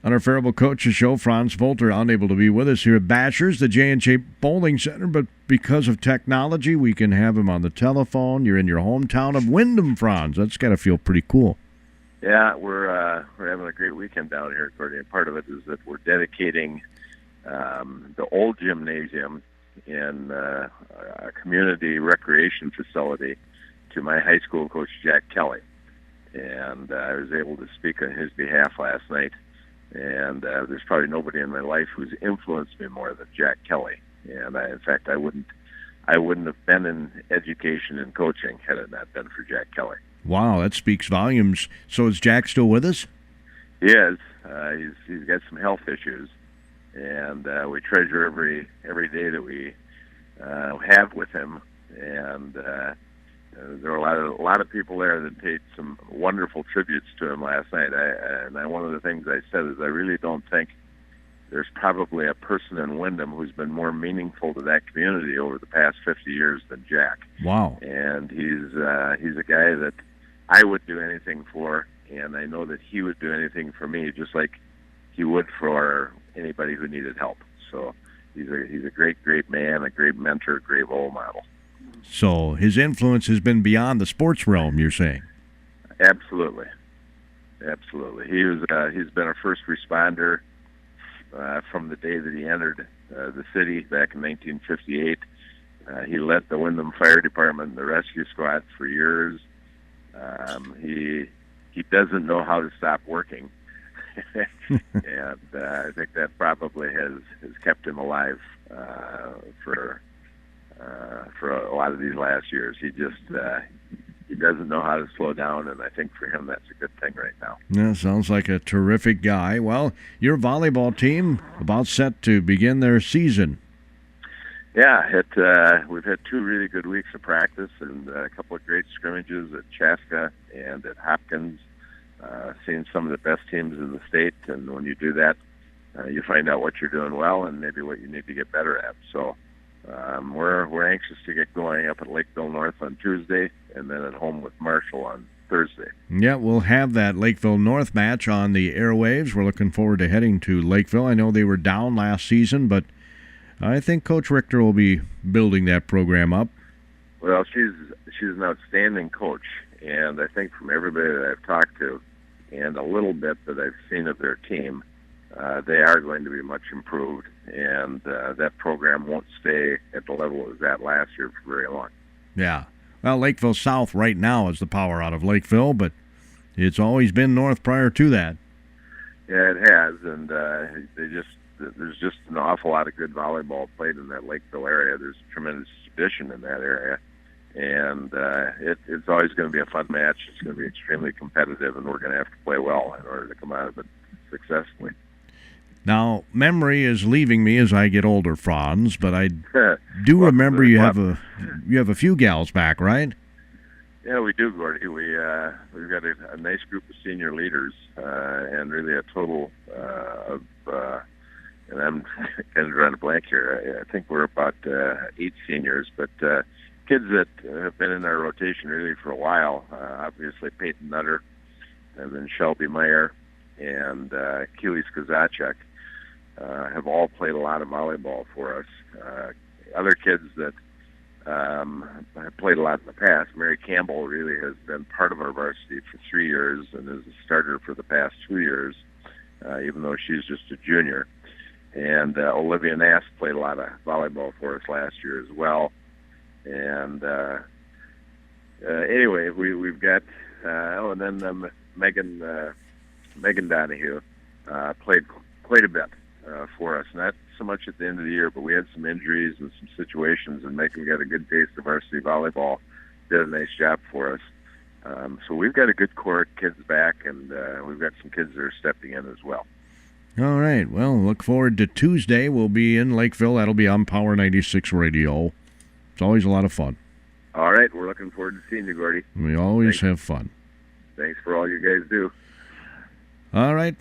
On our Faribault Coaches Show, Franz Boelter unable to be with us here at Bashers, the J&J Bowling Center, but because of technology, we can have him on the telephone. You're in your hometown of Windham, Franz. That's got to feel pretty cool. Yeah, we're having a great weekend down here at Gordy, and part of it is that we're dedicating the old gymnasium in a community recreation facility to my high school coach, Jack Kelly. And I was able to speak on his behalf last night. And there's probably nobody in my life who's influenced me more than Jack Kelly. And in fact, I wouldn't have been in education and coaching had it not been for Jack Kelly. Wow, that speaks volumes. So is Jack still with us? He is. He's got some health issues, and we treasure every day that we have with him. And there were a lot of people there that paid some wonderful tributes to him last night. One of the things I said is I really don't think there's probably a person in Windham who's been more meaningful to that community over the past 50 years than Jack. Wow. And he's a guy that I would do anything for, and I know that he would do anything for me, just like he would for anybody who needed help. So he's a great man, a great mentor, a great role model. So his influence has been beyond the sports realm, you're saying? Absolutely. He's been a first responder from the day that he entered the city back in 1958. He led the Windham Fire Department and the rescue squad for years. He doesn't know how to stop working, and I think that probably has kept him alive for a lot of these last years. He doesn't know how to slow down, and I think for him that's a good thing right now. Yeah, sounds like a terrific guy. Well, your volleyball team about set to begin their season. Yeah, we've had 2 really good weeks of practice and a couple of great scrimmages at Chaska and at Hopkins, seeing some of the best teams in the state. And when you do that, you find out what you're doing well and maybe what you need to get better at. So we're anxious to get going up at Lakeville North on Tuesday and then at home with Marshall on Thursday. Yeah, we'll have that Lakeville North match on the airwaves. We're looking forward to heading to Lakeville. I know they were down last season, but I think Coach Richter will be building that program up. Well, she's an outstanding coach, and I think from everybody that I've talked to and a little bit that I've seen of their team, they are going to be much improved, and that program won't stay at the level it was at last year for very long. Yeah. Well, Lakeville South right now is the power out of Lakeville, but it's always been North prior to that. Yeah, it has, and there's just an awful lot of good volleyball played in that Lakeville area. There's tremendous tradition in that area, and it's always going to be a fun match. It's going to be extremely competitive, and we're going to have to play well in order to come out of it successfully. Now, memory is leaving me as I get older, Franz, but I do remember you have a few gals back, right? Yeah, we do, Gordy. We've got a nice group of senior leaders, and really a total of. And I'm kind of drawing a blank here. I think we're about 8 seniors, but kids that have been in our rotation really for a while. Obviously, Peyton Nutter, and then Shelby Meyer, and Keely Skazachek have all played a lot of volleyball for us. Other kids that have played a lot in the past, Mary Campbell really has been part of our varsity for 3 years and is a starter for the past 2 years, even though she's just a junior. And Olivia Nass played a lot of volleyball for us last year as well. And anyway, we've got and then Megan Donahue played quite a bit for us. Not so much at the end of the year, but we had some injuries and some situations, and Megan got a good taste of varsity volleyball. Did a nice job for us. So we've got a good core of kids back, and we've got some kids that are stepping in as well. All right. Well, look forward to Tuesday. We'll be in Lakeville. That'll be on Power 96 Radio. It's always a lot of fun. All right. We're looking forward to seeing you, Gordy. We always have fun. Thanks for all you guys do. All right.